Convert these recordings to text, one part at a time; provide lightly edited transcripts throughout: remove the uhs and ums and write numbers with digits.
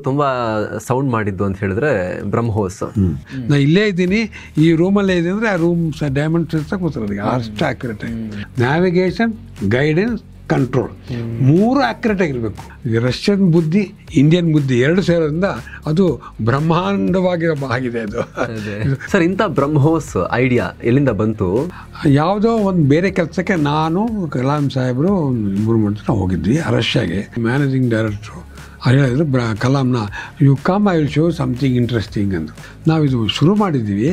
ತುಂಬಾ ಸೌಂಡ್ ಮಾಡಿದ್ದು ಅಂತ ಹೇಳಿದ್ರೆ ಬ್ರಹ್ಮೋಸ್. ನಾ ಇಲ್ಲೇ ಇದ್ದೀನಿ, ಈ ರೂಮಲ್ಲೇ ಇದ್ದೀನಿ ಅಂದರೆ ಆ ರೂಮ್ ಡೈಮೆನ್ಷನ್ಸ್ ಕೂತಿರೋದು ಅಷ್ಟು ಆಕ್ಯುರೇಟ್ ಆಗಿ. ನ್ಯಾವಿಗೇಷನ್, ಗೈಡೆನ್ಸ್, ಕಂಟ್ರೋಲ್ 3 ಆಕ್ಯುರೇಟ್ ಆಗಿರಬೇಕು. ರಷ್ಯನ್ ಬುದ್ಧಿ, ಇಂಡಿಯನ್ ಬುದ್ಧಿ 2 ಸೇರೋದ್ರಿಂದ ಅದು ಬ್ರಹ್ಮಾಂಡವಾಗಿರೋ ಆಗಿದೆ ಅದು. ಸರ್, ಇಂಥ ಬ್ರಹ್ಮೋಸ್ ಐಡಿಯಾ ಎಲ್ಲಿಂದ ಬಂತು? ಯಾವುದೋ ಒಂದು ಬೇರೆ ಕೆಲಸಕ್ಕೆ ನಾನು, ಕಲಾಂ ಸಾಹೇಬರು 3 ಮಂದಿ ಹೋಗಿದ್ವಿ ರಷ್ಯಾಗೆ. ಮ್ಯಾನೇಜಿಂಗ್ ಡೈರೆಕ್ಟ್ರು ಹೇಳಿದ್ರು, ಕಲಾಂನ you come, I will show something interesting ಅಂತ. ನಾವಿದು ಶುರು ಮಾಡಿದ್ದೀವಿ,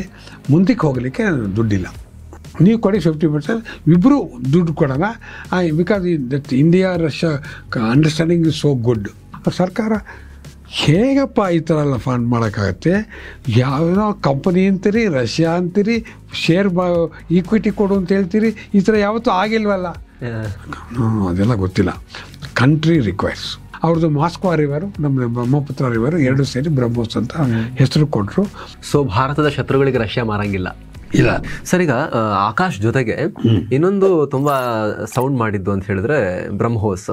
ಮುಂದಕ್ಕೆ ಹೋಗಲಿಕ್ಕೆ ದುಡ್ಡಿಲ್ಲ, ನೀವು ಕೊಡಿ 50%, ಇಬ್ಬರು ದುಡ್ಡು ಕೊಡೋಣ. Because that India Russia understanding is so good. ಸರ್ಕಾರ ಹೇಗಪ್ಪ ಈ ಥರ ಎಲ್ಲ ಫಂಡ್ ಮಾಡೋಕ್ಕಾಗತ್ತೆ? ಯಾವುದೋ ಕಂಪನಿ ಅಂತೀರಿ, ರಷ್ಯಾ ಅಂತೀರಿ, ಶೇರ್ ಈಕ್ವಿಟಿ ಕೊಡು ಅಂತ ಹೇಳ್ತೀರಿ, ಈ ಥರ ಯಾವತ್ತೂ ಆಗಿಲ್ವಲ್ಲ. ಅದೆಲ್ಲ ಗೊತ್ತಿಲ್ಲ. Country requires. ಅವ್ರದ್ದು ಮಾಸ್ಕೋ ರಿವರು, ನಮ್ಮದು ಬ್ರಹ್ಮಪುತ್ರ ರಿವರು 2 ಸೇರಿ ಬ್ರಹ್ಮೋಸ್ ಅಂತ ಹೆಸರು ಕೊಟ್ಟರು. ಸೊ ಭಾರತದ ಶತ್ರುಗಳಿಗೆ ರಷ್ಯಾ ಮಾರಂಗಿಲ್ಲ. ಇಲ್ಲ ಸರ್, ಈಗ ಆಕಾಶ್ ಜೊತೆಗೆ ಇನ್ನೊಂದು ತುಂಬಾ ಸೌಂಡ್ ಮಾಡಿದ್ದು ಅಂತ ಹೇಳಿದ್ರೆ ಬ್ರಹ್ಮೋಸ್.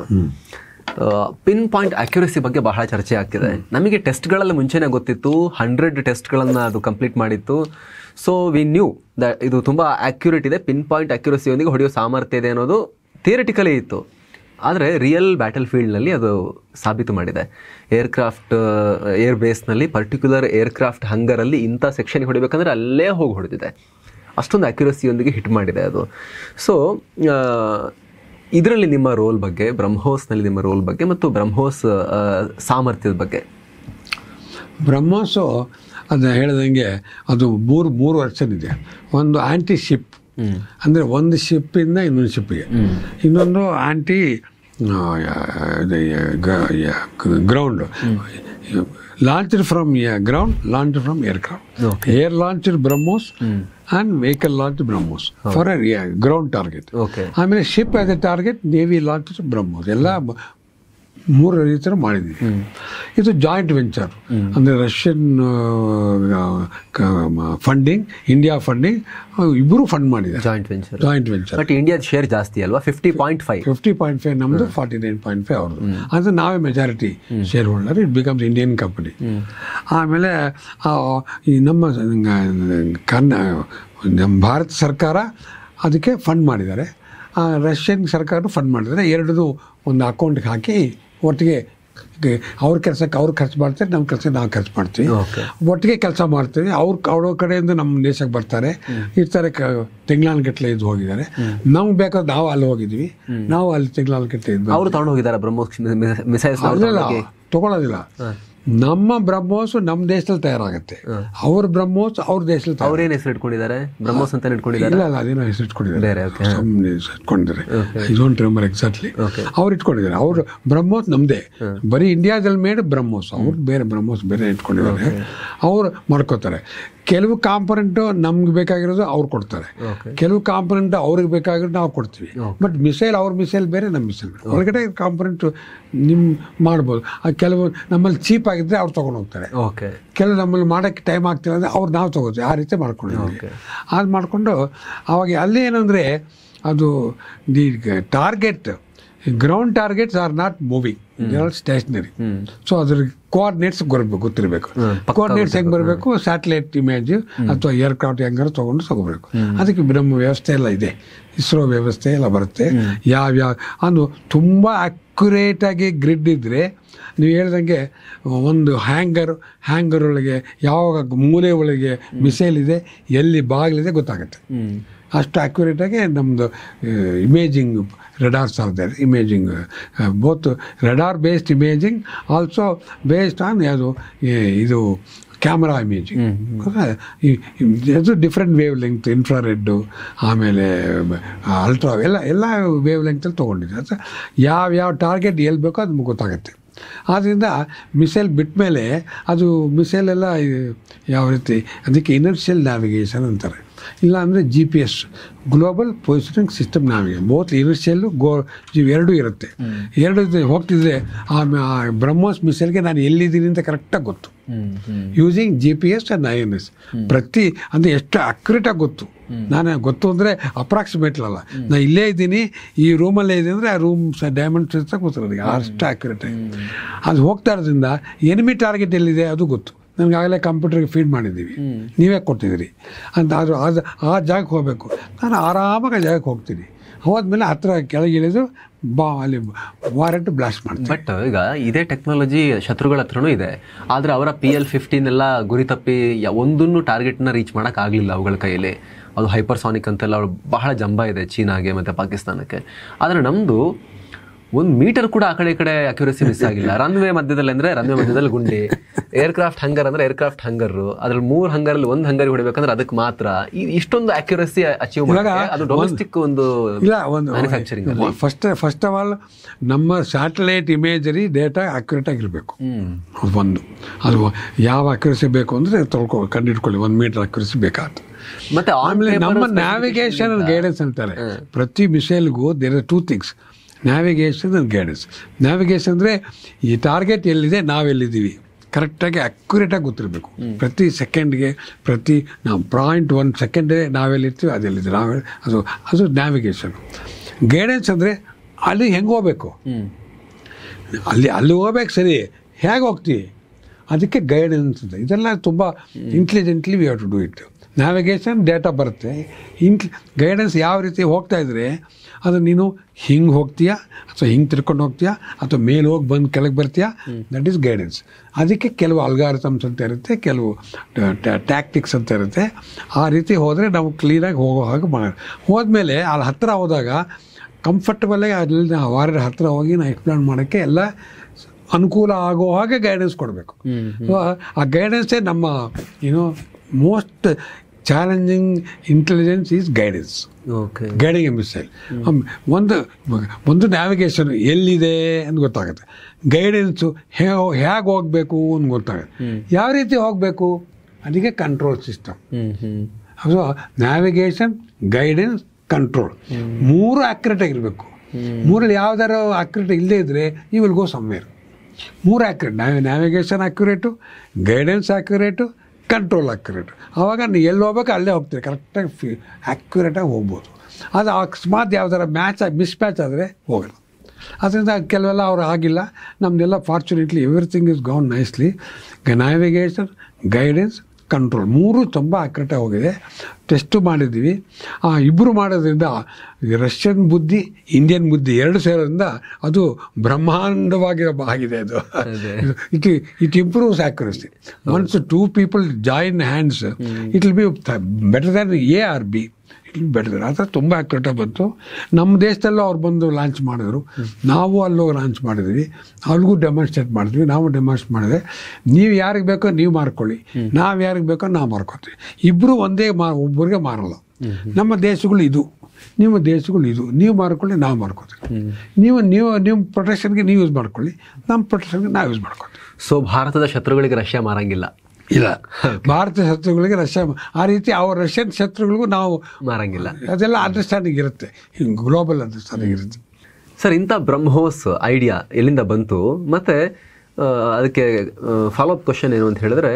ಪಿನ್ ಪಾಯಿಂಟ್ ಅಕ್ಯುರಸಿ ಬಗ್ಗೆ ಬಹಳ ಚರ್ಚೆ ಆಗ್ತಿದೆ. ನಮಗೆ ಟೆಸ್ಟ್ಗಳಲ್ಲಿ ಮುಂಚೆನೇ ಗೊತ್ತಿತ್ತು, 100 ಟೆಸ್ಟ್ಗಳನ್ನು ಅದು ಕಂಪ್ಲೀಟ್ ಮಾಡಿತ್ತು. ಸೊ ವಿ ನ್ಯೂ ದಟ್ ಇದು ತುಂಬ ಅಕ್ಯುರೇಟ್ ಇದೆ, ಪಿನ್ ಪಾಯಿಂಟ್ ಅಕ್ಯುರಸಿಯೊಂದಿಗೆ ಹೊಡೆಯೋ ಸಾಮರ್ಥ್ಯ ಇದೆ ಅನ್ನೋದು ಥಿಯರಿಟಿಕಲಿ ಇತ್ತು. ಆದರೆ ರಿಯಲ್ ಬ್ಯಾಟಲ್ ಫೀಲ್ಡ್ನಲ್ಲಿ ಅದು ಸಾಬೀತು ಮಾಡಿದೆ. ಏರ್ ಬೇಸ್ನಲ್ಲಿ ಪರ್ಟಿಕ್ಯುಲರ್ ಏರ್ಕ್ರಾಫ್ಟ್ ಹಂಗರಲ್ಲಿ ಇಂಥ ಸೆಕ್ಷನ್ಗೆ ಹೊಡಿಬೇಕಂದ್ರೆ ಅಲ್ಲೇ ಹೋಗಿ ಹೊಡೆದಿದೆ. ಅಷ್ಟೊಂದು ಅಕ್ಯುರಸಿಯೊಂದಿಗೆ ಹಿಟ್ ಮಾಡಿದೆ ಅದು. ಸೊ ಇದರಲ್ಲಿ ನಿಮ್ಮ ರೋಲ್ ಬಗ್ಗೆ, ಬ್ರಹ್ಮೋಸ್ನಲ್ಲಿ ನಿಮ್ಮ ರೋಲ್ ಬಗ್ಗೆ ಮತ್ತು ಬ್ರಹ್ಮೋಸ್ ಸಾಮರ್ಥ್ಯದ ಬಗ್ಗೆ. ಬ್ರಹ್ಮೋಸು ಅದು ಹೇಳ್ದಂಗೆ ಅದು ಮೂರು ವರ್ಷನ್ ಇದೆ. ಒಂದು ಆ್ಯಂಟಿ ಶಿಪ್ ಅಂದರೆ ಒಂದು ಶಿಪ್ಪಿಂದ ಇನ್ನೊಂದು ಶಿಪ್ಪಿಗೆ, ಇನ್ನೊಂದು anti ground, launched from ground, launched from aircraft. Air launched BrahMos and vehicle launch BrahMos for a ground target. ಆಮೇಲೆ ship as a target, navy launch BrahMos. ಎಲ್ಲ 3 ರೀತಿಯ ಮಾಡಿದ್ವಿ. ಇದು ಜಾಯಿಂಟ್ ವೆಂಚರ್, ಅಂದರೆ ರಷ್ಯನ್ ಫಂಡಿಂಗ್, ಇಂಡಿಯಾ ಫಂಡಿಂಗ್, ಇಬ್ಬರು ಫಂಡ್ ಮಾಡಿದ್ದಾರೆ. Joint venture. ಬಟ್ ಇಂಡಿಯಾದ share ಜಾಸ್ತಿ ಅಲ್ವಾ? 50.5 ನಮ್ಮದು, 49.5 ಅವ್ರದ್ದು. ಅಂದರೆ ನಾವೇ majority share holder. It becomes Indian company. ಆಮೇಲೆ ಈ ನಮ್ಮ ಭಾರತ ಸರ್ಕಾರ ಅದಕ್ಕೆ ಫಂಡ್ ಮಾಡಿದ್ದಾರೆ, ರಷ್ಯನ್ ಸರ್ಕಾರ ಫಂಡ್ ಮಾಡಿದ್ದಾರೆ. ಎರಡೂ ಒಂದು ಅಕೌಂಟ್ಗೆ ಹಾಕಿ ಒಟ್ಟಿಗೆ ಅವ್ರ ಕೆಲಸಕ್ಕೆ ಅವ್ರು ಖರ್ಚು ಮಾಡ್ತಾರೆ, ನಮ್ಮ ಕೆಲಸಕ್ಕೆ ನಾವು ಖರ್ಚು ಮಾಡ್ತೀವಿ. ಒಟ್ಟಿಗೆ ಕೆಲಸ ಮಾಡ್ತೀವಿ. ಅವ್ರ ಕಡೆಯಿಂದ ನಮ್ಮ ದೇಶಕ್ಕೆ ಬರ್ತಾರೆ, ಇರ್ತಾರೆ, ತಿಂಗಳಾನುಗಟ್ಟಲೆ ಇದು ಹೋಗಿದ್ದಾರೆ. ನಮ್ಗೆ ಬೇಕಾದ್ರೆ ನಾವು ಅಲ್ಲಿ ಹೋಗಿದ್ವಿ, ನಾವು ಅಲ್ಲಿ ತಿಂಗಳಾನುಗಟ್ಟಲೆ ಇದ್ವಿ. ಅವರು ತಗೊಂಡು ಹೋಗಿದ್ದಾರೆ ಬ್ರಹ್ಮೋಸ್ ಮಿಸೈಲ್ಸ್? ತಗೊಳ್ಳೋದಿಲ್ಲ. ನಮ್ಮ ಬ್ರಹ್ಮೋಸ್ ನಮ್ಮ ದೇಶದಲ್ಲಿ ತಯಾರಾಗುತ್ತೆ, ಅವ್ರ ಬ್ರಹ್ಮೋಸ್ ಅವ್ರ ದೇಶದಲ್ಲಿ. ಅವ್ರೇನು ಹೆಸರು ಇಟ್ಕೊಂಡಿದ್ದಾರೆ? ಬ್ರಹ್ಮೋಸ್ ಅಂತ ಇಟ್ಕೊಂಡಿದ್ದಾರೆ? ಇಲ್ಲ, ಅದೇನೋ ಹೆಸರು ಇಟ್ಕೊಂಡಿದ್ದಾರೆ, ಇಟ್ಕೊಂಡಿದ್ದಾರೆ. I don't remember exactly. ಅವ್ರು ಇಟ್ಕೊಂಡಿದ್ದಾರೆ. ಅವ್ರು ಬ್ರಹ್ಮೋಸ್ ನಮ್ಮದೇ, ಬರೀ ಇಂಡಿಯಾದಲ್ಲಿ ಮೇಡ್ ಬ್ರಹ್ಮೋಸ್. ಅವ್ರು ಬೇರೆ ಬ್ರಹ್ಮೋಸ್ ಬೇರೆ ಇಟ್ಕೊಂಡಿದ್ದಾರೆ, ಅವ್ರು ಮಾಡ್ಕೋತಾರೆ. ಕೆಲವು ಕಾಂಪೊನೆಂಟು ನಮ್ಗೆ ಬೇಕಾಗಿರೋದು ಅವ್ರು ಕೊಡ್ತಾರೆ, ಕೆಲವು ಕಾಂಪೊನೆಂಟ್ ಅವ್ರಿಗೆ ಬೇಕಾಗಿರೋದು ನಾವು ಕೊಡ್ತೀವಿ. ಬಟ್ ಮಿಸೈಲ್ ಅವ್ರ ಮಿಸೈಲ್ ಬೇರೆ, ನಮ್ಮ ಮಿಸೈಲ್ ಬೇರೆ. ಹೊರಗಡೆ ಕಾಂಪೊನೆಂಟು ಮಾಡ್ಬೋದು. ಕೆಲವು ನಮ್ಮಲ್ಲಿ ಚೀಪ್ ಆಗಿದ್ರೆ ಅವ್ರು ತೊಗೊಂಡು ಹೋಗ್ತಾರೆ, ಕೆಲವು ನಮ್ಮಲ್ಲಿ ಮಾಡೋಕ್ಕೆ ಟೈಮ್ ಆಗ್ತಿಲ್ಲ ಅಂದರೆ ಅವ್ರು ನಾವು ತೊಗೋತೀವಿ. ಆ ರೀತಿ ಮಾಡ್ಕೊಂಡಿದ್ದೀವಿ. ಅದು ಮಾಡಿಕೊಂಡು ಅವಾಗ ಅಲ್ಲಿ ಏನಂದರೆ ಅದು the target, ground targets are not moving, they are stationary. So ಅದ್ರ ಕೋಆರ್ಡಿನೇಟ್ಸ್ ಗೊತ್ತಿರಬೇಕು. ಕೋಆರ್ಡಿನೇಟ್ಸ್ ಹೆಂಗೆ ಬರಬೇಕು, ಸ್ಯಾಟಲೈಟ್ ಇಮೇಜ್ ಅಥವಾ ಏರ್ಕ್ರಾಫ್ಟ್ ಹೆಂಗಾರು ತಗೋಬೇಕು. ಅದಕ್ಕೆ ಬ್ರಹ್ಮ ವ್ಯವಸ್ಥೆ ಎಲ್ಲ ಇದೆ, ಇಸ್ರೋ ವ್ಯವಸ್ಥೆ ಎಲ್ಲ ಬರುತ್ತೆ. ಯಾವ್ಯಾವ ಅದು ತುಂಬ ಅಕ್ಯುರೇಟಾಗಿ ಗ್ರಿಡ್ ಇದ್ದರೆ, ನೀವು ಹೇಳ್ದಂಗೆ ಒಂದು ಹ್ಯಾಂಗರ್ ಒಳಗೆ ಯಾವ ಮೂಲೆ ಒಳಗೆ ಮಿಸೈಲ್ ಇದೆ, ಎಲ್ಲಿ ಬಾಗಿಲಿದೆ ಗೊತ್ತಾಗುತ್ತೆ. ಅಷ್ಟು ಅಕ್ಯುರೇಟಾಗಿ ನಮ್ಮದು imaging radars are there. Imaging both radar based imaging, also based on ಯಾವುದು ಇದು ಕ್ಯಾಮ್ರಾ ಇಮೇಜಿಂಗ್. ಅದು ಡಿಫ್ರೆಂಟ್ ವೇವ್ ಲೆಂಗ್ತ್, ಇನ್ಫ್ರಾರೆಡ್ಡು, ಆಮೇಲೆ ಅಲ್ಟ್ರಾ, ಎಲ್ಲ ವೇವ್ ಲೆಂಗ್ತಲ್ಲಿ ತೊಗೊಂಡಿದೆ. ಅದು ಯಾವ ಟಾರ್ಗೆಟ್ ಎಲ್ಲಿ ಬೇಕೋ ಅದು ಗೊತ್ತಾಗುತ್ತೆ. ಆದ್ದರಿಂದ ಮಿಸೈಲ್ ಬಿಟ್ಟ ಮೇಲೆ ಅದು ಮಿಸೈಲೆಲ್ಲ ಯಾವ ರೀತಿ, ಅದಕ್ಕೆ ಇನರ್ಷಿಯಲ್ ನ್ಯಾವಿಗೇಷನ್ ಅಂತಾರೆ. ಇಲ್ಲ ಅಂದರೆ GPS, ಗ್ಲೋಬಲ್ ಪೊಸಿಷನಿಂಗ್ ಸಿಸ್ಟಮ್ ನಾವಿಗೆ ಬೋತ್ ಇನಿಷಿಯಲ್ಲು ಎರಡೂ ಇರುತ್ತೆ. ಎರಡು ಹೋಗ್ತಿದ್ರೆ ಆ ಬ್ರಹ್ಮೋಸ್ ಮಿಸೈಲ್ಗೆ ನಾನು ಎಲ್ಲಿದ್ದೀನಿ ಅಂತ ಕರೆಕ್ಟಾಗಿ ಗೊತ್ತು. ಯೂಸಿಂಗ್ GPS ಆ್ಯಂಡ್ INS ಪ್ರತಿ ಅಂದರೆ ಎಷ್ಟು ಅಕ್ಯುರೇಟಾಗಿ ಗೊತ್ತು. ನಾನು ಗೊತ್ತು ಅಂದರೆ ಅಪ್ರಾಕ್ಸಿಮೇಟ್ಲ್ ಅಲ್ಲ, ನಾನು ಇಲ್ಲೇ ಇದ್ದೀನಿ, ಈ ರೂಮಲ್ಲೇ ಇದ್ದೀನಿ ಅಂದರೆ ಆ ರೂಮ್ ಡೈಮೆಂಡ್ ಗೊತ್ತು ನನಗೆ, ಅಷ್ಟು ಅಕ್ಯುರೇಟಾಗಿ. ಅದು ಹೋಗ್ತಾ ಇರೋದ್ರಿಂದ ಎನಿಮಿ ಟಾರ್ಗೆಟ್ ಎಲ್ಲಿದೆ ಅದು ಗೊತ್ತು. ನನಗೆ ಆಗಲೇ ಕಂಪ್ಯೂಟರ್ಗೆ ಫೀಡ್ ಮಾಡಿದ್ದೀವಿ, ನೀವೇ ಕೊಟ್ಟಿದ್ದೀರಿ ಅಂತ. ಅದು ಆ ಜಾಗಕ್ಕೆ ಹೋಗಬೇಕು, ನಾನು ಆರಾಮಾಗಿ ಆ ಜಾಗಕ್ಕೆ ಹೋಗ್ತೀನಿ. ಹೋದ್ಮೇಲೆ ಹತ್ರ ಕೆಳಗೆ ಇಳಿದು ಅಲ್ಲಿ ವಾರೆಂಟ್ ಬ್ಲಾಸ್ಟ್ ಮಾಡ್ತೀನಿ. ಬಟ್ ಈಗ ಇದೇ ಟೆಕ್ನಾಲಜಿ ಶತ್ರುಗಳ ಹತ್ರನೂ ಇದೆ, ಆದರೆ ಅವರ PL-15 ಎಲ್ಲ ಗುರಿ ತಪ್ಪಿ ಒಂದನ್ನು ಟಾರ್ಗೆಟ್ನ ರೀಚ್ ಮಾಡೋಕ್ಕಾಗಲಿಲ್ಲ ಅವುಗಳ ಕೈಯಲ್ಲಿ. ಅದು ಹೈಪರ್ಸಾನಿಕ್ ಅಂತೆಲ್ಲ ಬಹಳ ಜಂಬ ಇದೆ ಚೀನಾಗೆ ಮತ್ತು ಪಾಕಿಸ್ತಾನಕ್ಕೆ. ಆದರೆ ನಮ್ಮದು 1 ಮೀಟರ್ ಕೂಡ ಆ ಕಡೆ ಈ ಕಡೆ ಅಕ್ಯುರಸಿ ಮಿಸ್ ಆಗಿಲ್ಲ. ರನ್ವೇ ಮಧ್ಯದಲ್ಲಿ ಅಂದರೆ ರನ್ವೇ ಮಧ್ಯದಲ್ಲಿ ಗುಂಡಿ, ಏರ್ಕ್ರಾಫ್ಟ್ ಹಂಗರ್ ಅಂದರೆ ಏರ್ಕ್ರಾಫ್ಟ್ ಹಂಗರು, ಅದ್ರಲ್ಲಿ 3 ಹಂಗರಲ್ಲಿ 1 ಹಂಗರಿ ಹೊಡಿಬೇಕಂದ್ರೆ ಅದಕ್ಕೆ ಮಾತ್ರ ಇಷ್ಟೊಂದು ಅಕ್ಯುರಸಿ ಅಚೀವ್ ಮಾಡಿ. ಅದು ಡೊಮೆಸ್ಟಿಕ್ ಒಂದು ಮ್ಯಾನುಫ್ಯಾಕ್ಚರಿಂಗ್. ಫಸ್ಟ್ ಆಫ್ ಆಲ್ ನಮ್ಮ ಸ್ಯಾಟಲೈಟ್ ಇಮೇಜರಿ ಡೇಟಾ ಅಕ್ಯುರೇಟ್ ಆಗಿರಬೇಕು. ಅದು ಯಾವ ಅಕ್ಯುರಸಿ ಬೇಕು ಅಂದರೆ ಕಂಡಿಡ್ಕೊಳ್ಳಿ, 1 ಮೀಟರ್ ಅಕ್ಯುರಸಿ ಬೇಕಾಗ್ತದೆ. ಮತ್ತೆ ಆಮೇಲೆ ನಮ್ಮ ನ್ಯಾವಿಗೇಷನ್ ಅಂಡ್ ಗೈಡೆನ್ಸ್ ಅಂತಾರೆ. ಪ್ರತಿ ಮಿಸೈಲ್ಗೂ there are 2 things, navigation and guidance. Navigation ಅಂದರೆ ಈ ಟಾರ್ಗೆಟ್ ಎಲ್ಲಿದೆ, ನಾವೆಲ್ಲಿದ್ದೀವಿ ಕರೆಕ್ಟಾಗಿ ಅಕ್ಯುರೇಟಾಗಿ ಗೊತ್ತಿರಬೇಕು. ಪ್ರತಿ ಸೆಕೆಂಡ್ಗೆ ನಾವು 0.1 ಸೆಕೆಂಡೇ ನಾವೆಲ್ಲಿರ್ತೀವಿ ಅದೆಲ್ಲಿದೆ ಅದು ನ್ಯಾವಿಗೇಷನ್. ಗೈಡೆನ್ಸ್ ಅಂದರೆ ಅಲ್ಲಿ ಹೆಂಗೆ ಹೋಗ್ಬೇಕು, ಅಲ್ಲಿ ಹೋಗ್ಬೇಕು, ಸರಿ ಹೇಗೆ ಹೋಗ್ತೀವಿ ಅದಕ್ಕೆ ಗೈಡೆನ್ಸ್ ಇದೆ. ಇದೆಲ್ಲ ತುಂಬ intelligently we have to do it. Navigation data ಬರುತ್ತೆ, ಗೈಡೆನ್ಸ್ ಯಾವ ರೀತಿ ಹೋಗ್ತಾ ಇದ್ರೆ ಅದು ನೀನು ಹಿಂಗೆ ಹೋಗ್ತೀಯಾ ಅಥವಾ ಹಿಂಗೆ ತಿರ್ಕೊಂಡು ಹೋಗ್ತೀಯಾ ಅಥವಾ ಮೇಲೆ ಹೋಗಿ ಬಂದು ಕೆಳಗೆ ಬರ್ತೀಯಾ, ದಟ್ ಈಸ್ ಗೈಡೆನ್ಸ್. ಅದಕ್ಕೆ ಕೆಲವು ಅಲ್ಗಾರಿಥಮ್ಸ್ ಅಂತ ಇರುತ್ತೆ, ಕೆಲವು ಟ್ಯಾಕ್ಟಿಕ್ಸ್ ಅಂತ ಇರುತ್ತೆ. ಆ ರೀತಿ ಹೋದರೆ ನಾವು ಕ್ಲೀನಾಗಿ ಹೋಗೋ ಹಾಗೆ ಹೋದ್ಮೇಲೆ ಅಲ್ಲಿ ಹತ್ತಿರ ಹೋದಾಗ ಕಂಫರ್ಟಬಲಾಗಿ ಅಲ್ಲಿ ವಾರ ಹತ್ತಿರ ಹೋಗಿ ನಾವು ಎಕ್ಸ್ಪ್ಲೇನ್ ಮಾಡೋಕ್ಕೆ ಎಲ್ಲ ಅನುಕೂಲ ಆಗೋ ಹಾಗೆ ಗೈಡೆನ್ಸ್ ಕೊಡಬೇಕು. ಆ ಗೈಡೆನ್ಸೇ ನಮ್ಮ most challenging intelligence is guidance. Guiding A missile. ಒಂದು ನ್ಯಾವಿಗೇಷನ್ ಎಲ್ಲಿದೆ ಅಂತ ಗೊತ್ತಾಗುತ್ತೆ, ಗೈಡೆನ್ಸು ಹೇಗೆ ಹೋಗಬೇಕು ಅಂತ ಗೊತ್ತಾಗುತ್ತೆ, ಯಾವ ರೀತಿ ಹೋಗಬೇಕು ಅದಕ್ಕೆ control system. So navigation, guidance, control 3 accurate ಆಗಿರಬೇಕು. 3ರಲ್ಲಿ ಯಾವ್ದಾರು ಅಕ್ಯುರೇಟ್ ಇಲ್ಲದೇ ಇದ್ದರೆ you will go somewhere. 3 accurate, navigation accurate, guidance accurate, control accurate. ಆವಾಗ ನೀವು ಎಲ್ಲಿ ಹೋಗ್ಬೇಕು ಅಲ್ಲೇ ಹೋಗ್ತೀರಿ, ಕರೆಕ್ಟಾಗಿ ಅಕ್ಯುರೇಟಾಗಿ ಹೋಗ್ಬೋದು. ಅದು ಅಕಸ್ಮಾತ್ ಯಾವ್ದಾರ ಮಿಸ್ ಮ್ಯಾಚ್ ಆದರೆ ಹೋಗಲ್ಲ. ಅದರಿಂದ ಕೆಲವೆಲ್ಲ ಅವ್ರು ಆಗಿಲ್ಲ. ನಮ್ಮದೆಲ್ಲ fortunately everything is gown nicely. Navigation, guidance, control 3 ತುಂಬ ಅಕ್ಯುರೇಟಾಗಿ ಹೋಗಿದೆ. ಟೆಸ್ಟು ಮಾಡಿದ್ದೀವಿ. ಇಬ್ಬರು ಮಾಡೋದ್ರಿಂದ ರಷ್ಯನ್ ಬುದ್ಧಿ, ಇಂಡಿಯನ್ ಬುದ್ಧಿ 2 ಸೇರೋದ್ರಿಂದ ಅದು ಬ್ರಹ್ಮಾಂಡವಾಗಿ ಆಗಿದೆ. ಅದು it improves accuracy. Once 2 people join hands it will be better than A or B. Better. ಆ ಥರ ತುಂಬ ಅಕ್ಯುರೇಟಾಗಿ ಬಂತು. ನಮ್ಮ ದೇಶದಲ್ಲೂ ಅವ್ರು ಬಂದು ಲಾಂಚ್ ಮಾಡಿದ್ರು, ನಾವು ಅಲ್ಲೂ ಲಾಂಚ್ ಮಾಡಿದ್ವಿ, ಅವ್ರಿಗೂ ಡೆಮಾನ್ಸ್ಟ್ರೇಟ್ ಮಾಡಿದ್ವಿ, ನಾವು ಡೆಮಾನ್ಸ್ಟ್ರೇಟ್ ಮಾಡಿದೆ. ನೀವು ಯಾರಿಗೆ ಬೇಕೋ ನೀವು ಮಾರ್ಕೊಳ್ಳಿ, ನಾವು ಯಾರಿಗೆ ಬೇಕೋ ನಾವು ಮಾರ್ಕೊತೀವಿ. ಇಬ್ಬರು ಒಂದೇ ಒಬ್ಬರಿಗೆ ಮಾರಲ್ಲ. ನಮ್ಮ ದೇಶಗಳು ಇದು, ನಿಮ್ಮ ದೇಶಗಳು ಇದು, ನೀವು ಮಾರ್ಕೊಳ್ಳಿ, ನಾವು ಮಾರ್ಕೋತೀವಿ. ನೀವು ಪ್ರೊಟೆಕ್ಷನ್ಗೆ ನೀವು ಯೂಸ್ ಮಾಡ್ಕೊಳ್ಳಿ, ನಮ್ಮ ಪ್ರೊಟೆಕ್ಷನ್ಗೆ ನಾವು ಯೂಸ್ ಮಾಡ್ಕೊತೀವಿ. ಸೊ ಭಾರತದ ಶತ್ರುಗಳಿಗೆ ರಷ್ಯಾ ಮಾರಂಗಿಲ್ಲ. ಇಲ್ಲ, ಭಾರತ ಶತ್ರುಗಳಿಗೆ ರಷ್ಯಾ ಆ ರೀತಿ ಅವ್ರ ರಷ್ಯನ್ ಶತ್ರುಗಳಿಗೂ ನಾವು ಮಾರಂಗಿಲ್ಲ. ಅದೆಲ್ಲ ಅಂಡರ್ಸ್ಟ್ಯಾಂಡಿಂಗ್ ಇರುತ್ತೆ, ಗ್ಲೋಬಲ್ ಅಂಡರ್ಸ್ಟ್ಯಾಂಡಿಂಗ್ ಇರುತ್ತೆ. ಸರ್, ಇಂಥ ಬ್ರಹ್ಮೋಸ್ ಐಡಿಯಾ ಎಲ್ಲಿಂದ ಬಂತು? ಮತ್ತು ಅದಕ್ಕೆ ಫಾಲೋಅಪ್ ಕ್ವಶನ್ ಏನು ಅಂತ ಹೇಳಿದ್ರೆ,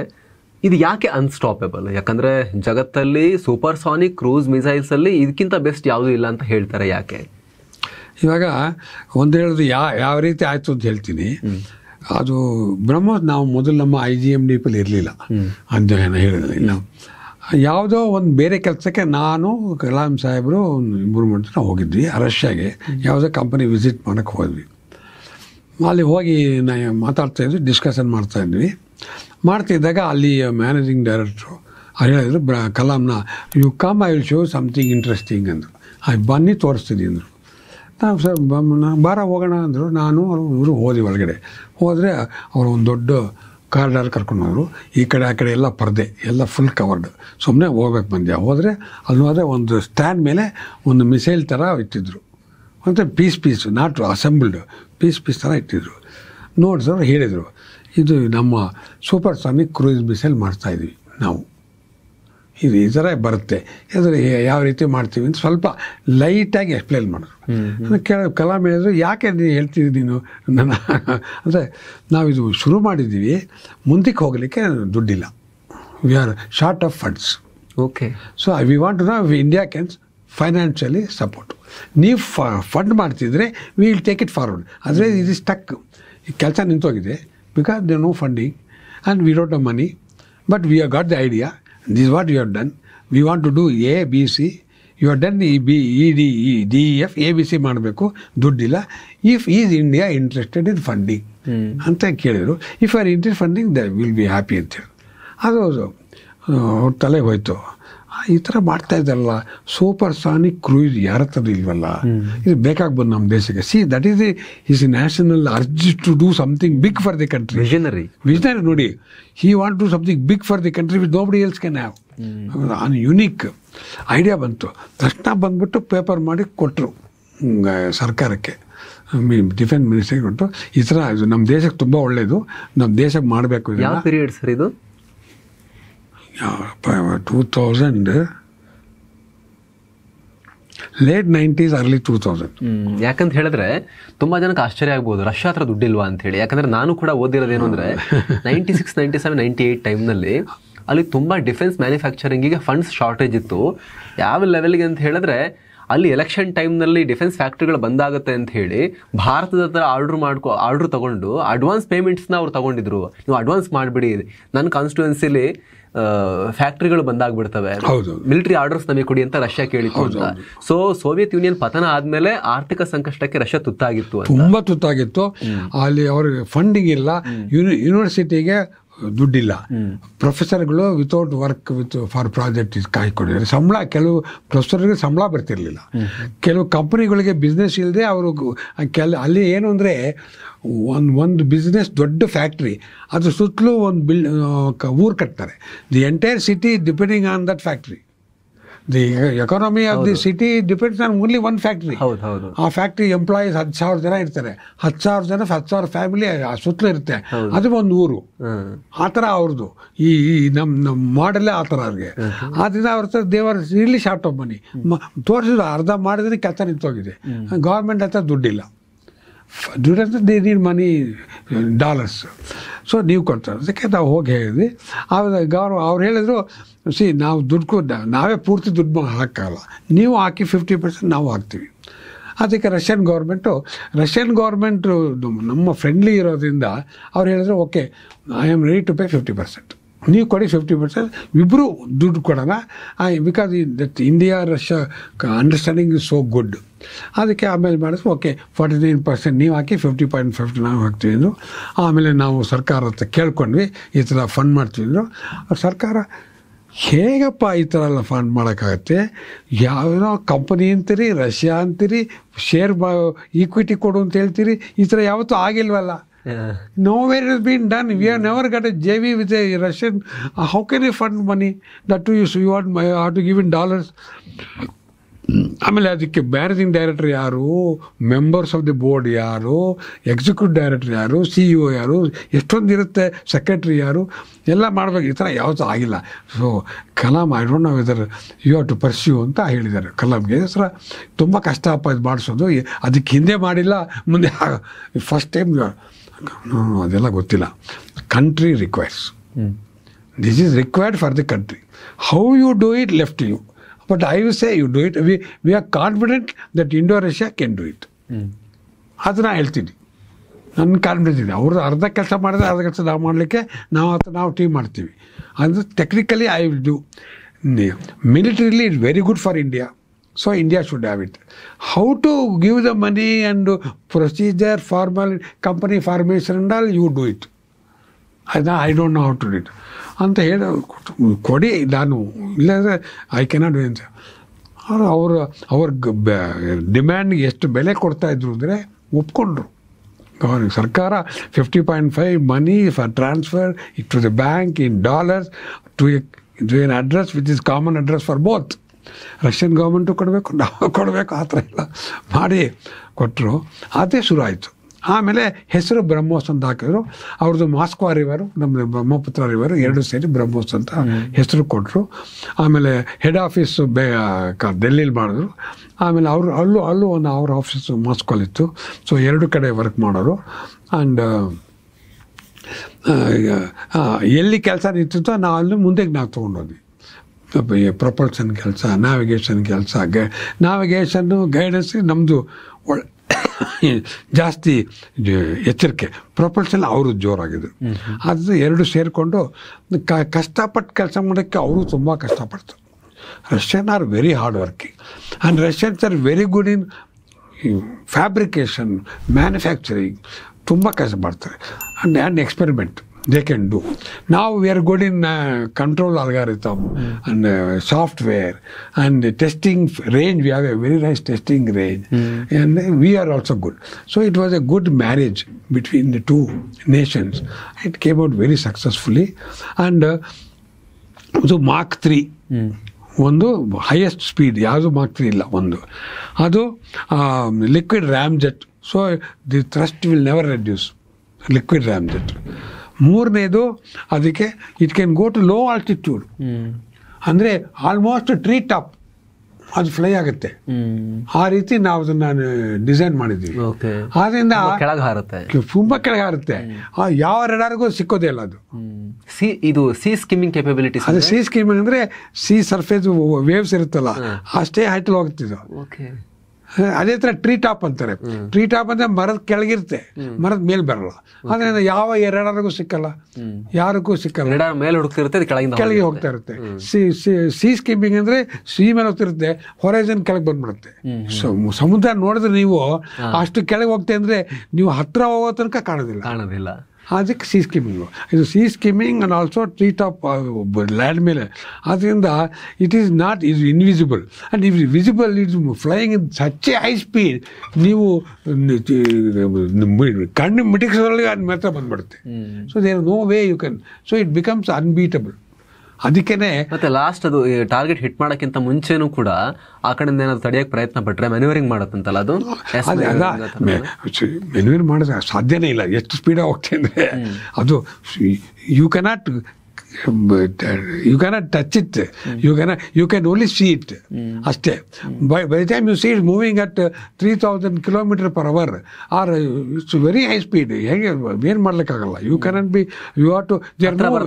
ಇದು ಯಾಕೆ ಅನ್ಸ್ಟಾಪೇಬಲ್? ಯಾಕಂದರೆ ಜಗತ್ತಲ್ಲಿ ಸೂಪರ್ಸಾನಿಕ್ ಕ್ರೂಸ್ ಮಿಸೈಲ್ಸಲ್ಲಿ ಇದಕ್ಕಿಂತ ಬೆಸ್ಟ್ ಯಾವುದೂ ಇಲ್ಲ ಅಂತ ಹೇಳ್ತಾರೆ. ಯಾಕೆ? ಇವಾಗ ಒಂದು ಹೇಳೋದು ಯಾವ ರೀತಿ ಆಯಿತು ಅಂತ ಹೇಳ್ತೀನಿ. ಅದು ಬ್ರಹ್ಮೋಸ್ ನಾವು ಮೊದಲು ನಮ್ಮ IGMDPಲ್ಲಿ ಇರಲಿಲ್ಲ ಅಧ್ಯಯನ ಹೇಳಿದ್ವಿ. ನಾವು ಯಾವುದೋ ಒಂದು ಬೇರೆ ಕೆಲಸಕ್ಕೆ ನಾನು ಕಲಾಂ ಸಾಹೇಬರು 3 ಜನ ಹೋಗಿದ್ವಿ ರಷ್ಯಾಗೆ. ಯಾವುದೋ ಕಂಪನಿ ವಿಸಿಟ್ ಮಾಡೋಕ್ಕೆ ಹೋದ್ವಿ. ಅಲ್ಲಿ ಹೋಗಿ ನಾವು ಮಾತಾಡ್ತಾಯಿದ್ವಿ, ಡಿಸ್ಕಷನ್ ಮಾಡ್ತಾಯಿದ್ವಿ. ಮಾಡ್ತಿದ್ದಾಗ ಅಲ್ಲಿ ಮ್ಯಾನೇಜಿಂಗ್ ಡೈರೆಕ್ಟ್ರು ಅವ್ರು ಹೇಳಿದ್ರು, ಕಲಾಂನ you come, I will show something interesting ಅಂದರು. ಬನ್ನಿ ತೋರಿಸ್ತೀನಿ ಅಂದರು. ನಾವು ಸರ್ ಬಾರ ಹೋಗೋಣ ಅಂದರು. ನಾನು ಇವರು ಹೋದ್ವಿ. ಒಳಗಡೆ ಹೋದರೆ ಅವರು ಒಂದು ದೊಡ್ಡ ಕಾರಿಡಾರ್ ಕರ್ಕೊಂಡು ಹೋದರು. ಈ ಕಡೆ ಆ ಕಡೆ ಎಲ್ಲ ಪರ್ದೆ ಎಲ್ಲ ಫುಲ್ ಕವರ್ಡ್. ಸುಮ್ಮನೆ ಹೋಗ್ಬೇಕು ಬಂದೆ. ಹೋದರೆ ಅಲ್ಲಿ ಹೋದರೆ ಒಂದು ಸ್ಟ್ಯಾಂಡ್ ಮೇಲೆ ಒಂದು ಮಿಸೈಲ್ ಥರ ಇಟ್ಟಿದ್ರು, ಮತ್ತು ಪೀಸ್ ನಾಟ್ ಅಸೆಂಬಲ್ಡ್ ಪೀಸ್ ಥರ ಇಟ್ಟಿದ್ರು. ನೋಡಿದವರು ಹೇಳಿದರು, ಇದು ನಮ್ಮ ಸೂಪರ್ಸಾನಿಕ್ ಕ್ರೂಯಿಸ್ ಮಿಸೈಲ್ ಮಾಡ್ತಾಯಿದ್ವಿ ನಾವು. ಇದು ಈ ಥರ ಬರುತ್ತೆ, ಅಂದರೆ ಯಾವ ರೀತಿ ಮಾಡ್ತೀವಿ ಅಂತ ಸ್ವಲ್ಪ ಲೈಟಾಗಿ ಎಕ್ಸ್ಪ್ಲೇನ್ ಮಾಡೋದು. ಕಲಾಂ ಹೇಳಿದ್ರು, ಯಾಕೆ ನೀನು ಹೇಳ್ತಿದ್ದಿ ನೀನು ನನ್ನ ಅಂದರೆ ನಾವಿದು ಶುರು ಮಾಡಿದ್ದೀವಿ, ಮುಂದಕ್ಕೆ ಹೋಗಲಿಕ್ಕೆ ದುಡ್ಡಿಲ್ಲ, we are short of funds. Okay. So we want to know India can financially support. ನೀವು ಫಂಡ್ ಮಾಡ್ತಿದ್ರೆ we will take it forward. ಆದರೆ ಇದು ಸ್ಟಕ್, ಕೆಲಸ ನಿಂತೋಗಿದೆ, because they no funding and we don't have money, but we have got the idea, this what you have done, we want to do A B C, you have done DEF ABC ಮಾಡಬೇಕು, ದುಡ್ಡಿಲ್ಲ, if is India interested in funding ಅಂತ ಕೇಳಿದರು. If are interest funding the will be happy ಅಂತೇಳಿ. ಅದು ಅವ್ರ ತಲೆಗೆ ಹೋಯ್ತು, ಈ ಥರ ಮಾಡ್ತಾ ಇದ್ದಾರಲ್ಲ, ಸೂಪರ್ ಸಾನಿಕ್ ಕ್ರೂಯಿಸ್ ಯಾರ ಹತ್ರ ಇಲ್ವಲ್ಲ, ಇದು ಬೇಕಾಗ್ಬೋದು ನಮ್ಮ ದೇಶಕ್ಕೆ. See that is is national urge to do something big for the country. Visionary ನೋಡಿ, he want to something big for the country with nobody else can have. An unique idea ಬಂತು, ತಕ್ಷಣ ಬಂದ್ಬಿಟ್ಟು ಪೇಪರ್ ಮಾಡಿ ಕೊಟ್ಟರು ಸರ್ಕಾರಕ್ಕೆ, defence ಮಿನಿಸ್ಟ್ರಿಗೆ ಕೊಟ್ಟು, ಈ ಥರ ಇದು ನಮ್ಮ ದೇಶಕ್ಕೆ ತುಂಬ ಒಳ್ಳೆಯದು, ನಮ್ಮ ದೇಶಕ್ಕೆ ಮಾಡಬೇಕು. ಯಾವ ಪೀರಿಯಡ್ ಸರ್ ಇದು? 2000 ಲೇಟ್ 90s early 2000. ಯಾಕಂತ ಹೇಳಿದ್ರೆ ತುಂಬಾ ಜನಕ್ಕೆ ಆಶ್ಚರ್ಯ ಆಗ್ಬೋದು, ರಷ್ಯಾ ಹತ್ರ ದುಡ್ಡಿಲ್ವಾ ಅಂತ ಹೇಳಿ. ಯಾಕಂದ್ರೆ ನಾನು ಕೂಡ ಓದಿರೋದೇನು ಅಂದ್ರೆ 96, 97, 98 ಟೈಮ್ನಲ್ಲಿ ಅಲ್ಲಿ ತುಂಬಾ ಡಿಫೆನ್ಸ್ ಮ್ಯಾನುಫ್ಯಾಕ್ಚರಿಂಗಿಗೆ ಫಂಡ್ಸ್ ಶಾರ್ಟೇಜ್ ಇತ್ತು. ಯಾವ ಲೆವೆಲ್ಗೆ ಅಂತ ಹೇಳಿದ್ರೆ ಅಲ್ಲಿ ಎಲೆಕ್ಷನ್ ಟೈಮ್ನಲ್ಲಿ ಡಿಫೆನ್ಸ್ ಫ್ಯಾಕ್ಟ್ರಿಗಳು ಬಂದಾಗುತ್ತೆ ಅಂತ ಹೇಳಿ ಭಾರತದ ಹತ್ರ ಆರ್ಡರ್ ತಗೊಂಡು ಅಡ್ವಾನ್ಸ್ ಪೇಮೆಂಟ್ಸ್ನ ಅವ್ರು ತಗೊಂಡಿದ್ರು. ನೀವು ಅಡ್ವಾನ್ಸ್ ಮಾಡಿಬಿಡಿ, ನನ್ನ ಕಾನ್ಸ್ಟಿಟ್ಯೂನ್ಸಿಲಿ ಫ್ಯಾಕ್ಟ್ರಿಗಳು ಬಂದಾಗ್ಬಿಡ್ತವೆ, ಮಿಲಿಟರಿ ಆರ್ಡರ್ಸ್ ನಮಗೆ ಕೊಡಿ ಅಂತ ರಷ್ಯಾ ಕೇಳಿತ್ತು ಅಂತ. ಸೊ ಸೋವಿಯತ್ ಯೂನಿಯನ್ ಪತನ ಆದ್ಮೇಲೆ ಆರ್ಥಿಕ ಸಂಕಷ್ಟಕ್ಕೆ ರಷ್ಯಾ ತುತ್ತಾಗಿತ್ತು, ತುಂಬಾ ತುತ್ತಾಗಿತ್ತು. ಅಲ್ಲಿ ಅವ್ರಿಗೆ ಫಂಡಿಂಗ್ ಇಲ್ಲ, ಯೂನಿವರ್ಸಿಟಿಗೆ ದುಡ್ಡಿಲ್ಲ, ಪ್ರೊಫೆಸರ್ಗಳು ವಿತೌಟ್ ವರ್ಕ್ ಫಾರ್ ಪ್ರಾಜೆಕ್ಟ್ ಕಾಯ್ಕೊಂಡಿದ್ದಾರೆ. ಸಂಬಳ, ಕೆಲವು ಪ್ರೊಫೆಸರ್ಗೆ ಸಂಬಳ ಬರ್ತಿರ್ಲಿಲ್ಲ, ಕೆಲವು ಕಂಪನಿಗಳಿಗೆ ಬಿಸ್ನೆಸ್ ಇಲ್ಲದೆ ಅವರು ಅಲ್ಲಿ ಏನು ಅಂದರೆ ಒಂದು ಬಿಸ್ನೆಸ್ ದೊಡ್ಡ ಫ್ಯಾಕ್ಟ್ರಿ, ಅದ್ರ ಸುತ್ತಲೂ ಒಂದು ಊರು ಕಟ್ತಾರೆ. The entire city depending on that factory. The economy of the city depends on only one factory. ಆ ಫ್ಯಾಕ್ಟ್ರಿ ಎಂಪ್ಲಾಯೀಸ್ 10,000 ಜನ ಇರ್ತಾರೆ, 10,000 ಜನ 10,000 ಫ್ಯಾಮಿಲಿ ಆ ಸುತ್ತಲೂ ಇರುತ್ತೆ, ಅದು ಒಂದು ಊರು. ಆ ಥರ ಅವ್ರದ್ದು ಈ ನಮ್ಮ ಮಾಡೆಲ್ಲೇ ಆ ಥರ ಅವ್ರಿಗೆ. ಆದ್ದರಿಂದ ಅವ್ರ ಹತ್ರ ದೇವರ ರಿಯಲಿ ಶಾರ್ಟ್ ಆಫ್ ಮನಿ ತೋರಿಸಿದ್ರು, ಅರ್ಧ ಮಾಡಿದ್ರೆ ಕೆಲಸ ನಿಂತೋಗಿದೆ, ಗೌರ್ಮೆಂಟ್ ಹತ್ರ ದುಡ್ಡಿಲ್ಲ. ದುಡ್ಡು they need money, dollars. So ನೀವು ಕೊಡ್ತಾರೆ, ಅದಕ್ಕೆ ನಾವು ಹೋಗಿ ಹೇಳಿದ್ವಿ. ಆವಾಗ ಅವ್ರು ಹೇಳಿದ್ರು, ಸಿ ನಾವು ದುಡ್ಡು ನಾವೇ ಪೂರ್ತಿ ದುಡ್ಡು ಹಾಕೋಲ್ಲ, ನೀವು ಹಾಕಿ 50% ನಾವು ಹಾಕ್ತೀವಿ. ಅದಕ್ಕೆ ರಷ್ಯನ್ ಗೌರ್ಮೆಂಟು ನಮ್ಮ ಫ್ರೆಂಡ್ಲಿ ಇರೋದ್ರಿಂದ ಅವ್ರು ಹೇಳಿದ್ರು, okay I am ready to pay 50%, ನೀವು ಕೊಡಿ 50%, ಇಬ್ಬರು ದುಡ್ಡು ಕೊಡೋಣ, because that India Russia understanding is so good. ಅದಕ್ಕೆ ಆಮೇಲೆ ಮಾಡಿದ್ರು, ಓಕೆ 49% ನೀವು ಹಾಕಿ 50.50 ನಾವು ಹಾಕ್ತೀವಿ ಅಂದರು. ಆಮೇಲೆ ನಾವು ಸರ್ಕಾರ ಹತ್ರ ಕೇಳ್ಕೊಂಡ್ವಿ, ಈ ಥರ ಫಂಡ್ ಮಾಡ್ತೀವಿ ಅಂದರು. ಸರ್ಕಾರ ಹೇಗಪ್ಪ ಈ ಥರ ಎಲ್ಲ ಫಂಡ್ ಮಾಡೋಕ್ಕಾಗತ್ತೆ, ಯಾವುದೋ ಕಂಪನಿ ಅಂತೀರಿ, ರಷ್ಯಾ ಅಂತೀರಿ, ಶೇರ್ ಈಕ್ವಿಟಿ ಕೊಡು ಅಂತ ಹೇಳ್ತೀರಿ, ಈ ಥರ ಯಾವತ್ತೂ ಆಗಿಲ್ವಲ್ಲ. Nowhere has been done. We have never got a JV with a Russian. How can you fund money? That too, you have to give in dollars. ಆಮೇಲೆ ಅದಕ್ಕೆ ಮ್ಯಾನೇಜಿಂಗ್ ಡೈರೆಕ್ಟರ್ ಯಾರು, ಮೆಂಬರ್ಸ್ ಆಫ್ ದಿ ಬೋರ್ಡ್ ಯಾರು, executive director ಯಾರು, CEO ಯಾರು, ಎಷ್ಟೊಂದು ಇರುತ್ತೆ, secretary ಯಾರು, ಎಲ್ಲ ಮಾಡಬೇಕು. ಈ ಥರ ಯಾವತ್ತೂ ಆಗಿಲ್ಲ. So Kalam I don't know whether you have to pursue ಅಂತ ಹೇಳಿದ್ದಾರೆ ಕಲಾಂಗೆ. ಸರ ತುಂಬ ಕಷ್ಟ ಅಪ್ಪ ಇದು ಮಾಡಿಸೋದು, ಅದಕ್ಕೆ ಹಿಂದೆ ಮಾಡಿಲ್ಲ, ಮುಂದೆ ಫಸ್ಟ್ ಟೈಮ್ ಅದೆಲ್ಲ ಗೊತ್ತಿಲ್ಲ. Country requires, this is required for the country. How you do it left to you, but I will say you do it. We are confident that Indo Russia can do it. ಅದನ್ನ ಹೇಳ್ತೀನಿ, ನನ್ನ confidence ಇದೆ. ಅವರು ಅರ್ಧ ಕೆಲಸ ಮಾಡಿದ್ರೆ ಅರ್ಧ ಕೆಲಸ ನಾವು ಮಾಡಲಿಕ್ಕೆ ನಾವು ಟೀಮ್ ಮಾಡ್ತೀವಿ. ಅಂದರೆ technically I will do. Militarily it's very good for India. So India should have it. How to give the money and procedure, formal company formation and all, you do it. I don't know how to do it. ಅಂತ ಹೇಳಿ ಕೊಡಿ, ನಾನು ಇಲ್ಲಾಂದರೆ I cannot do ಅಂತ. ಅವ್ರ ಡಿಮ್ಯಾಂಡ್ಗೆ ಎಷ್ಟು ಬೆಲೆ ಕೊಡ್ತಾಯಿದ್ರು ಅಂದರೆ ಒಪ್ಕೊಂಡ್ರು. ಸರ್ಕಾರ 50.5 money for transfer to the bank in dollars to an address which is common address for both. Russian government ಕೊಡಬೇಕು, ನಾವು ಕೊಡಬೇಕು, ಆ ಥರ ಎಲ್ಲ ಮಾಡಿ ಕೊಟ್ಟರು. ಅದೇ ಶುರು ಆಯಿತು. ಆಮೇಲೆ ಹೆಸರು ಬ್ರಹ್ಮೋಸ್ ಅಂತ ಹಾಕಿದ್ರು. ಅವ್ರದ್ದು ಮಾಸ್ಕೋ ರಿವರು, ನಮ್ಮದು ಬ್ರಹ್ಮಪುತ್ರ ರಿವರು ಎರಡು ಸೇರಿ ಬ್ರಹ್ಮೋಸ್ ಅಂತ ಹೆಸರು ಕೊಟ್ಟರು. ಆಮೇಲೆ ಹೆಡ್ ಆಫೀಸ್ ಡೆಲ್ಲಿಲಿ ಮಾಡಿದ್ರು. ಆಮೇಲೆ ಅಲ್ಲೂ ಒಂದು ಅವ್ರ ಆಫೀಸು ಮಾಸ್ಕೋಲಿತ್ತು. ಸೊ ಎರಡು ಕಡೆ ವರ್ಕ್ ಮಾಡೋರು. ಆ್ಯಂಡ್ ಎಲ್ಲಿ ಕೆಲಸ ನಿಂತಿತ್ತೋ ಅಲ್ಲಿ ಮುಂದೆಗೆ ನಾವು ತೊಗೊಂಡೋದ್ವಿ. ಪ್ರೊಪಲ್ಷನ್ ಕೆಲಸ, ನ್ಯಾವಿಗೇಷನ್ ಕೆಲಸ, ನ್ಯಾವಿಗೇಷನ್ನು ಗೈಡೆನ್ಸ್ ನಮ್ಮದು ಜಾಸ್ತಿ ಎಚ್ಚರಿಕೆ. ಪ್ರೊಪಲ್ಷನ್ ಅವರು ಜೋರಾಗಿದ್ರು. ಅದು ಎರಡು ಸೇರಿಕೊಂಡು ಕಷ್ಟಪಟ್ಟು ಕೆಲಸ ಮಾಡೋಕ್ಕೆ ಅವರು ತುಂಬ ಕಷ್ಟಪಡ್ತಾರೆ. Russian are very hard working and Russians are very good in fabrication, manufacturing ತುಂಬ ಕಷ್ಟಪಡ್ತಾರೆ. And experiment they can do. Now we are good in control algorithm and software and testing range. We have a very nice testing range and we are also good. So it was a good marriage between the two nations. It came out very successfully. And so Mark 3 ಒಂದು highest speed, ಯಾವುದು Mark 3 ಇಲ್ಲ. ಒಂದು ಅದು liquid ramjet. So the thrust will never reduce, liquid ramjet. ಮೂರನೇದು ಅದಕ್ಕೆ it can go to low altitude, ಅಂದರೆ almost tree top ಅದು fly ಆಗುತ್ತೆ. ಆ ರೀತಿ ನಾವು ಅದನ್ನ ಡಿಸೈನ್ ಮಾಡಿದ್ವಿ. ಆದ್ರಿಂದ ತುಂಬ ಕೆಳಗೆ ಹಾರುತ್ತೆ. ಯಾವ ರೆಡಾರ್ಗೂ ಸಿಕ್ಕೋದೇ ಇಲ್ಲ ಅದು. ಇದು ಸಿ ಸ್ಕಿಮ್ಮಿಂಗ್ ಕೆಪಬಿಲಿಟಿ. ಅದು ಸಿ ಸ್ಕಿಮ್ಮಿಂಗ್ ಅಂದರೆ ಸಿ ಸರ್ಫೇಸ್ ವೇವ್ಸ್ ಇರುತ್ತಲ್ಲ, ಅಷ್ಟೇ ಹೈಟಲ್ಲಿ ಹೋಗ್ತಿದ್ದು. ಅದೇ ಥರ ಟ್ರೀ ಟಾಪ್ ಅಂತಾರೆ. ಟ್ರೀ ಟಾಪ್ ಅಂದರೆ ಮರದ ಕೆಳಗಿರುತ್ತೆ, ಮರದ ಮೇಲೆ ಬರಲ್ಲ. ಅದರಿಂದ ಯಾವ ರೆಡಾರ್ಗೂ ಸಿಕ್ಕಲ್ಲ, ಯಾರಿಗೂ ಸಿಕ್ಕಲ್ಲ. ಮೇಲೆ ಹುಡುಕ್ತಿರುತ್ತೆ, ಕೆಳಗೆ ಹೋಗ್ತಾ ಇರುತ್ತೆ. ಸಿ ಸ್ಕಿಮ್ಮಿಂಗ್ ಅಂದರೆ ಸಿ ಮೇಲೆ ಹೋಗ್ತಿರುತ್ತೆ, ಹೊರೈಸನ್ ಕೆಳಗೆ ಬಂದ್ಬಿಡುತ್ತೆ. ಸಮುದ್ರ ನೋಡಿದ್ರೆ ನೀವು ಅಷ್ಟು ಕೆಳಗೆ ಹೋಗ್ತಾ ಅಂದರೆ ನೀವು ಹತ್ರ ಹೋಗೋ ತನಕ ಕಾಣೋದಿಲ್ಲ. ಅದಕ್ಕೆ ಸಿ ಸ್ಕಿಮ್ಮಿಂಗು. ಇದು sea skimming and also tree top land ಮೇಲೆ. ಆದ್ದರಿಂದ it is not is invisible and is visible. It's flying in such a high speed, ನೀವು ಕಣ್ಣು ಮಿಟಿಕ್ಸೋದ್ರಲ್ಲಿ ಅದು ಮಾತ್ರ ಬಂದ್ಬಿಡುತ್ತೆ. So there no way you can. So it becomes unbeatable. ಅದಕ್ಕೇನೆ ಮತ್ತೆ ಲಾಸ್ಟ್ ಅದು ಟಾರ್ಗೆಟ್ ಹಿಟ್ ಮಾಡೋಕ್ಕಿಂತ ಮುಂಚೆನೂ ಕೂಡ ಆ ಕಡೆಯಿಂದ ಏನಾದ್ರು ತಡೆಯೋಕ್ಕೆ ಪ್ರಯತ್ನ ಪಟ್ಟರೆ ಮೆನ್ಯೂರಿಂಗ್ ಮಾಡುತ್ತಂತಲ್ಲ, ಅದು ಮೆನ್ಯೂರಿಂಗ್ ಮಾಡಿದ್ರೆ ಸಾಧ್ಯನೇ ಇಲ್ಲ. ಎಷ್ಟು ಸ್ಪೀಡಾಗಿ ಹೋಗ್ತೇನೆ ಅಂದರೆ ಅದು you cannot touch it, you can only see it ಅಷ್ಟೇ. By the time you see it moving at 3000 km/h or it's very high speed. ಹೇಗೆ ಏನು ಮಾಡ್ಲಿಕ್ಕಾಗಲ್ಲ. You cannot be, you have to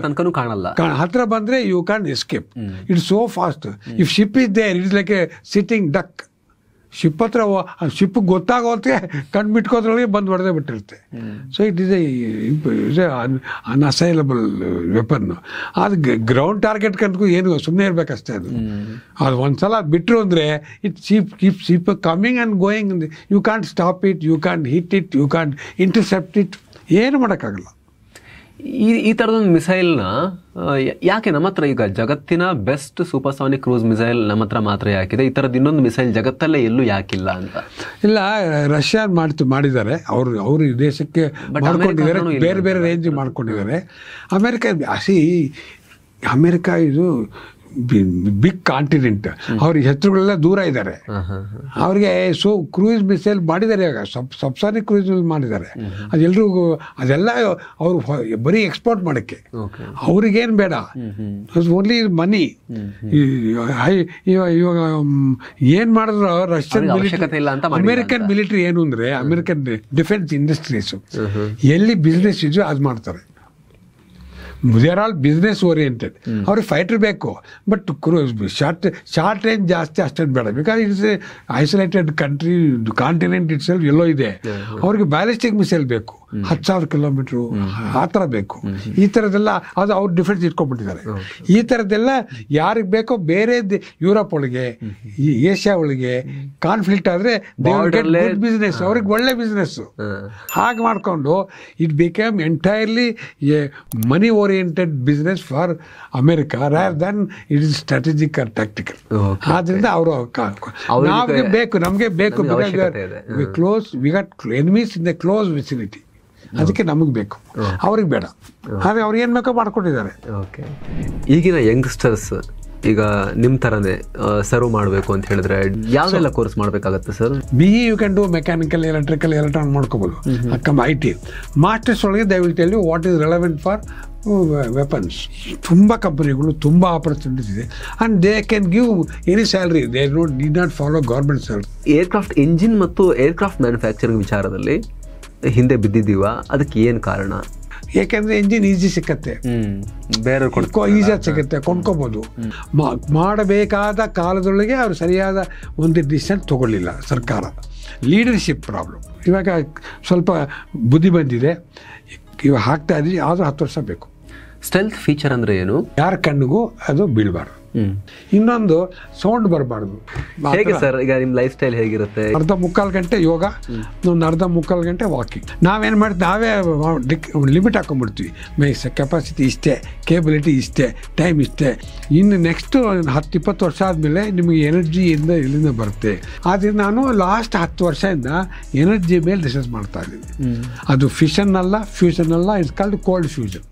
ತನಕನೂ ಕಾಣಲ್ಲ. ಹತ್ರ ಬಂದರೆ you can escape. It's so fast. If ship is there it's like a sitting duck. Ship ಹತ್ರ ship ಗೊತ್ತಾಗೋತ್ತೆ ಕಣ್ಣು ಬಿಟ್ಕೋದ್ರೊಳಗೆ ಬಂದು ಹೊಡೆದೇ ಬಿಟ್ಟಿರುತ್ತೆ. So it is A ಅನ್ಅಸೈಲಬಲ್ weapon. ಅದು ಗ್ರೌಂಡ್ ಟಾರ್ಗೆಟ್ ಕಂಡ್ಗೂ ಏನು ಸುಮ್ಮನೆ ಇರಬೇಕಷ್ಟೇ. ಅದು ಒಂದ್ಸಲ ಬಿಟ್ಟರು ಅಂದರೆ it ship coming and going. You can stop it, you can hit it, you can intercept it. ಏನು ಮಾಡೋಕ್ಕಾಗಲ್ಲ. ಈ ಥರದೊಂದು ಮಿಸೈಲ್ನ ಯಾಕೆ ನಮ್ಮ ಹತ್ರ ಈಗ ಜಗತ್ತಿನ ಬೆಸ್ಟ್ ಸೂಪರ್ಸಾನಿಕ್ ಕ್ರೂಸ್ ಮಿಸೈಲ್ ನಮ್ಮ ಹತ್ರ ಮಾತ್ರ ಯಾಕಿದೆ, ಈ ಥರದ್ದು ಇನ್ನೊಂದು ಮಿಸೈಲ್ ಜಗತ್ತಲ್ಲೇ ಎಲ್ಲೂ ಯಾಕಿಲ್ಲ ಅಂತ? ಇಲ್ಲ, ರಷ್ಯಾ ಮಾಡಿದ್ದಾರೆ. ಅವರು ದೇಶಕ್ಕೆ ಮಾಡ್ಕೊಂಡಿದ್ದಾರೆ, ಬೇರೆ ಬೇರೆ ರೇಂಜ್ ಮಾಡ್ಕೊಂಡಿದ್ದಾರೆ. ಅಮೆರಿಕ ಇದು ಬಿಗ್ ಕಾಂಟಿನೆಂಟ್. ಅವ್ರಿಗೆ ಹೆಸರುಗಳೆಲ್ಲ ದೂರ ಇದ್ದಾರೆ. ಅವ್ರಿಗೆ ಕ್ರೂಸ್ ಮಿಸೈಲ್ ಮಾಡಿದ್ದಾರೆ, ಇವಾಗ ಸಬ್ಸಾನಿಕ್ ಕ್ರೂಸ್ ಮಾಡಿದ್ದಾರೆ. ಅದೆಲ್ರಿಗೂ ಅದೆಲ್ಲ ಅವರು ಬರೀ ಎಕ್ಸ್ಪೋರ್ಟ್ ಮಾಡೋಕ್ಕೆ. ಅವ್ರಿಗೇನು ಬೇಡ, ಓನ್ಲಿ ಮನಿ. ಇವಾಗ ಏನು ಮಾಡಿದ್ರು ರಷ್ಯನ್ ಅಮೆರಿಕನ್ ಮಿಲಿಟರಿ ಏನು ಅಂದರೆ, ಅಮೆರಿಕನ್ ಡಿಫೆನ್ಸ್ ಇಂಡಸ್ಟ್ರೀಸು ಎಲ್ಲಿ ಬಿಸ್ನೆಸ್ ಇದೆಯೋ ಅದು ಮಾಡ್ತಾರೆ. They are all business oriented. ಅವ್ರಿಗೆ ಫೈಟರ್ ಬೇಕು, ಬಟ್ ಶಾರ್ಟ್ ರೇಂಜ್ ಜಾಸ್ತಿ ಅಷ್ಟೊಂದು ಬೇಡ. Because it's a isolated country, continent itself ಎಲ್ಲೋ ಇದೆ. ಅವ್ರಿಗೆ ಬ್ಯಾಲಿಸ್ಟಿಕ್ ಮಿಸೈಲ್ ಬೇಕು, 10,000 km ಆ ಥರ ಬೇಕು. ಈ ಥರದ್ದೆಲ್ಲ ಅದು ಅವ್ರು ಡಿಫೆನ್ಸ್ ಇಟ್ಕೊಂಡ್ಬಿಟ್ಟಿದ್ದಾರೆ. ಈ ಥರದ್ದೆಲ್ಲ ಯಾರಿಗೆ ಬೇಕೋ ಬೇರೆ ಯುರೋಪ್ ಒಳಗೆ, ಏಷ್ಯಾ ಒಳಗೆ ಕಾನ್ಫ್ಲಿಕ್ಟ್ ಆದರೆ ಬಿಸ್ನೆಸ್, ಅವ್ರಿಗೆ ಒಳ್ಳೆ ಬಿಸ್ನೆಸ್ಸು. ಹಾಗೆ ಮಾಡಿಕೊಂಡು it become entirely a money oriented business for America rather than it is strategic or tactical. ಆದ್ರಿಂದ ಅವರು ನಮಗೆ ಬೇಕು close, we got enemies in the close vicinity. ಅದಕ್ಕೆ ನಮಗೆ ಬೇಕು, ಅವ್ರಿಗೆ ಬೇಡ. ಆದರೆ ಅವ್ರು ಏನು ಬೇಕೋ ಮಾಡ್ಕೊಂಡಿದ್ದಾರೆ. ಓಕೆ, ಈಗಿನ ಯಂಗ್ಸ್ಟರ್ಸ್ ಈಗ ನಿಮ್ಮ ಥರನೇ ಸರ್ವ್ ಮಾಡಬೇಕು ಅಂತ ಹೇಳಿದ್ರೆ ಯಾವ್ದೆಲ್ಲ ಕೋರ್ಸ್ ಮಾಡಬೇಕಾಗತ್ತೆ sir? BE you can do mechanical, electrical, electron ಮಾಡ್ಕೋಬೋದು. IT ಮಾಸ್ಟರ್ಸ್ ಒಳಗೆ they will tell you what is relevant for weapons. ತುಂಬ ಕಂಪನಿಗಳು, ತುಂಬ ಆಪರ್ಚುನಿಟೀಸ್ ಇದೆ and they can give any salary. They need not follow government salary. Aircraft engine ಮತ್ತು aircraft manufacturing ವಿಚಾರದಲ್ಲಿ ಹಿಂದೆ ಬಿದ್ದಿದ್ದೀವ, ಅದಕ್ಕೆ ಏನು ಕಾರಣ? ಏಕೆಂದರೆ ಇಂಜಿನ್ ಈಸಿ ಸಿಕ್ಕತ್ತೆ, ಬೇರೆ ಈಸಿಯಾಗಿ ಸಿಗುತ್ತೆ, ಕೊಂಡ್ಕೋಬೋದು. ಮಾಡಬೇಕಾದ ಕಾಲದೊಳಗೆ ಅವರು ಸರಿಯಾದ ಒಂದು ಡಿಸಿಷನ್ ತಗೊಳ್ಳಿಲ್ಲ ಸರ್ಕಾರ. Leadership problem. ಇವಾಗ ಸ್ವಲ್ಪ ಬುದ್ಧಿ ಬಂದಿದೆ, ಇವಾಗ ಹಾಕ್ತಾ ಇದ್ವಿ, ಆದರೂ 10 ವರ್ಷ ಬೇಕು. ಸ್ಟೆಲ್ತ್ ಫೀಚರ್ ಅಂದರೆ ಏನು? ಯಾರ ಕಣ್ಣಿಗೂ ಅದು ಬೀಳಬಾರ್ದು. ಇನ್ನೊಂದು ಸೌಂಡ್ ಬರಬಾರ್ದು. ಹೇಗೆ ಸರ್ ಈಗ ನಿಮ್ಮ ಲೈಫ್ ಸ್ಟೈಲ್ ಹೇಗಿರುತ್ತೆ? ಅರ್ಧ ಮುಕ್ಕಾಲು ಗಂಟೆ ಯೋಗ, ಒಂದು ಅರ್ಧ ಮುಕ್ಕಾಲು ಗಂಟೆ ವಾಕಿಂಗ್. ನಾವೇನು ಮಾಡ್ತೀವಿ, ನಾವೇ ಲಿಮಿಟ್ ಹಾಕೊಂಡ್ಬಿಡ್ತೀವಿ. ಕೆಪಾಸಿಟಿ ಇಷ್ಟೇ, ಕೇಬಿಲಿಟಿ ಇಷ್ಟೇ, ಟೈಮ್ ಇಷ್ಟೇ. ಇನ್ನು ನೆಕ್ಸ್ಟು 10-20 ವರ್ಷ ಆದಮೇಲೆ ನಿಮಗೆ ಎನರ್ಜಿಯಿಂದ ಎಲ್ಲಿಂದ ಬರುತ್ತೆ. ಆದರೆ ನಾನು ಲಾಸ್ಟ್ 10 ವರ್ಷದಿಂದ ಎನರ್ಜಿ ಮೇಲೆ ರಿಸರ್ಚ್ ಮಾಡ್ತಾ ಇದ್ದೀನಿ. ಅದು ಫಿಷನ್ ಅಲ್ಲ, ಫ್ಯೂಷನ್ ಅಲ್ಲ, ಇಟ್ಸ್ ಕಾಲ್ಡ್ ಕೋಲ್ಡ್ ಫ್ಯೂಷನ್.